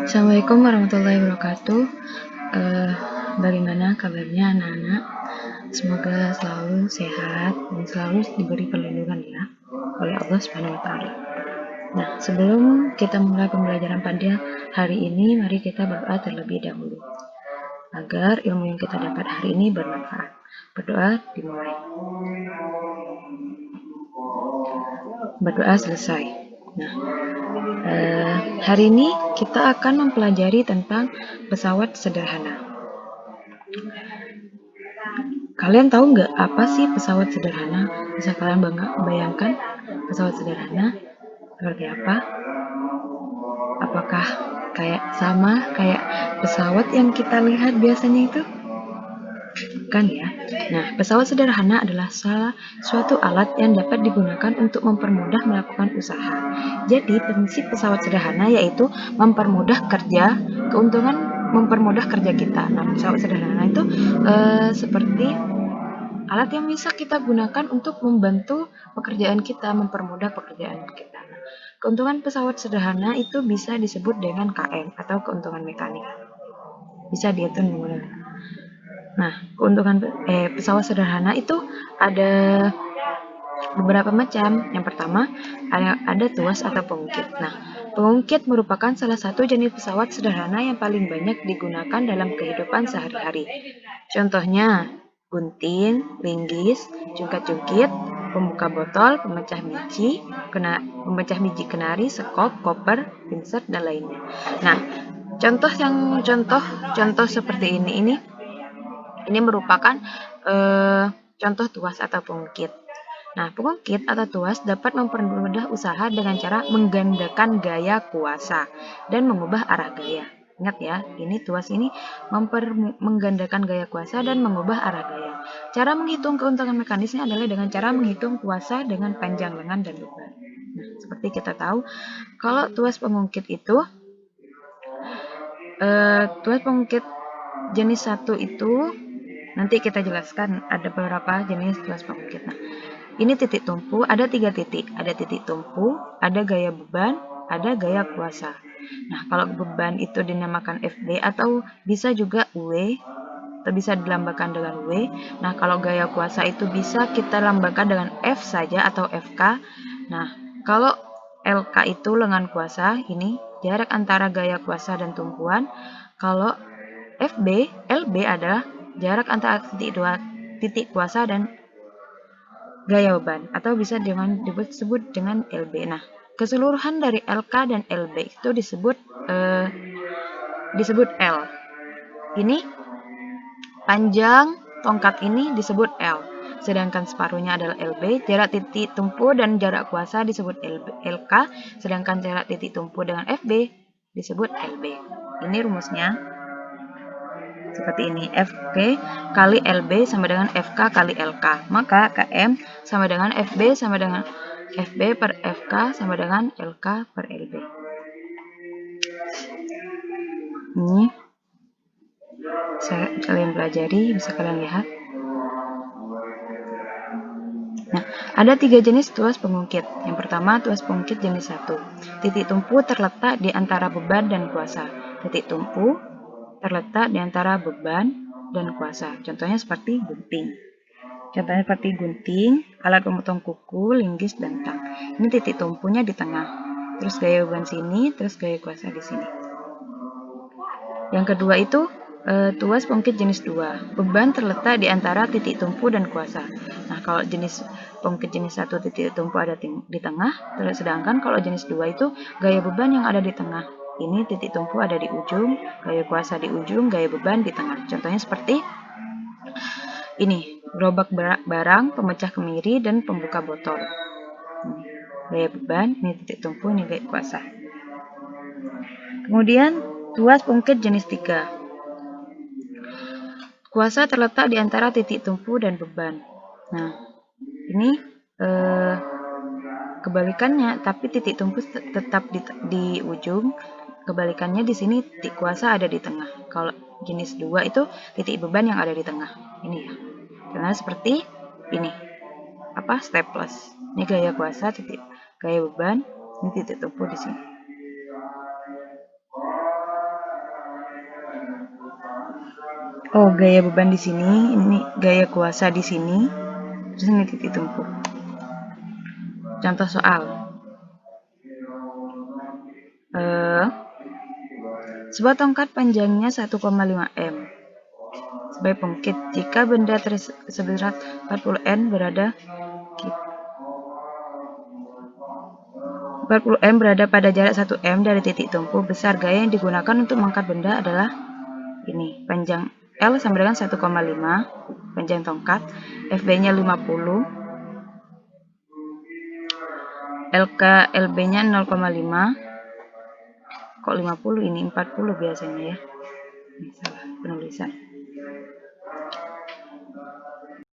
Assalamualaikum warahmatullahi wabarakatuh. Bagaimana kabarnya anak-anak? Semoga selalu sehat dan selalu diberi perlindungan ya oleh Allah Subhanahu wa taala. Nah, sebelum kita mulai pembelajaran pada hari ini, mari kita berdoa terlebih dahulu agar ilmu yang kita dapat hari ini bermanfaat. Berdoa dimulai. Berdoa selesai. Nah, hari ini kita akan mempelajari tentang pesawat sederhana. Kalian tahu nggak apa sih pesawat sederhana? Bisa kalian bayangkan pesawat sederhana seperti apa? Apakah sama kayak pesawat yang kita lihat biasanya itu? Bukan ya. Nah, pesawat sederhana adalah salah suatu alat yang dapat digunakan untuk mempermudah melakukan usaha. Jadi, prinsip pesawat sederhana yaitu mempermudah kerja, keuntungan mempermudah kerja kita. Nah, pesawat sederhana itu seperti alat yang bisa kita gunakan untuk membantu pekerjaan kita, mempermudah pekerjaan kita. Nah, keuntungan pesawat sederhana itu bisa disebut dengan KM atau keuntungan mekanik. Bisa diatur menggunakan. Nah, keuntungan pesawat sederhana itu ada beberapa macam. Yang pertama, ada tuas atau pengungkit. Nah, pengungkit merupakan salah satu jenis pesawat sederhana yang paling banyak digunakan dalam kehidupan sehari-hari. Contohnya, gunting, linggis, cungkat-cungkit, pembuka botol, pemecah biji kenari, sekop, koper, pinset, dan lainnya. Nah, contoh seperti ini merupakan contoh tuas atau pengungkit. Nah, pengungkit atau tuas dapat mempermudah usaha dengan cara menggandakan gaya kuasa dan mengubah arah gaya. Ingat ya, ini tuas ini menggandakan gaya kuasa dan mengubah arah gaya. Cara menghitung keuntungan mekanisnya adalah dengan cara menghitung kuasa dengan panjang lengan dan beban. Nah, seperti kita tahu, kalau tuas pengungkit itu, tuas pengungkit jenis 1 itu, nanti kita jelaskan ada beberapa jenis tuas pengungkit. Nah, ini titik tumpu, ada 3 titik. Ada titik tumpu, ada gaya beban, ada gaya kuasa. Nah, kalau beban itu dinamakan FB atau bisa juga W, atau bisa dilambangkan dengan W. Nah, kalau gaya kuasa itu bisa kita lambangkan dengan F saja atau FK. Nah, kalau LK itu lengan kuasa, ini jarak antara gaya kuasa dan tumpuan. Kalau LB adalah jarak antara titik kuasa dan gaya beban, atau bisa disebut dengan LB. Nah, keseluruhan dari LK dan LB itu disebut L. Ini panjang tongkat ini disebut L, sedangkan separuhnya adalah LB. Jarak titik tumpu dan jarak kuasa disebut LK, sedangkan jarak titik tumpu dengan FB disebut LB. Ini rumusnya seperti ini, FB kali LB sama dengan FK kali LK. Maka KM sama dengan FB sama dengan FB per FK sama dengan LK per LB. Ini kalian pelajari, bisa kalian lihat. Nah, ada 3 jenis tuas pengungkit. Yang pertama, tuas pengungkit jenis 1. Titik tumpu terletak di antara beban dan kuasa. Titik tumpu terletak di antara beban dan kuasa. Contohnya seperti gunting. Alat pemotong kuku, linggis, dan tang. Ini titik tumpunya di tengah. Terus gaya beban sini, terus gaya kuasa di sini. Yang kedua itu tuas pengungkit jenis 2. Beban terletak di antara titik tumpu dan kuasa. Nah, kalau jenis pengungkit jenis 1 titik tumpu ada di tengah, sedangkan kalau jenis 2 itu gaya beban yang ada di tengah. Ini titik tumpu ada di ujung, gaya kuasa di ujung, gaya beban di tengah. Contohnya seperti ini, gerobak barang, pemecah kemiri, dan pembuka botol. Ini gaya beban, ini titik tumpu, ini gaya kuasa. Kemudian tuas pengungkit jenis 3. Kuasa terletak di antara titik tumpu dan beban. Nah, ini kebalikannya, tapi titik tumpu tetap di ujung. Kebalikannya di sini titik kuasa ada di tengah. Kalau jenis 2 itu titik beban yang ada di tengah. Ini ya. Karena seperti ini. Staples. Ini gaya kuasa, gaya beban, ini titik tumpu di sini. Oh, gaya beban di sini, ini gaya kuasa di sini, terus ini titik tumpu. Contoh soal. Sebuah tongkat panjangnya 1,5 m sebagai pengukit. Jika benda seberat 40 m berada pada jarak 1 m dari titik tumpu, besar gaya yang digunakan untuk mengangkat benda adalah ini. Panjang L sama dengan 1,5, panjang tongkat, FB-nya 50, LB-nya 0,5. Kok 50 ini 40 biasanya ya? Ini salah penulisan.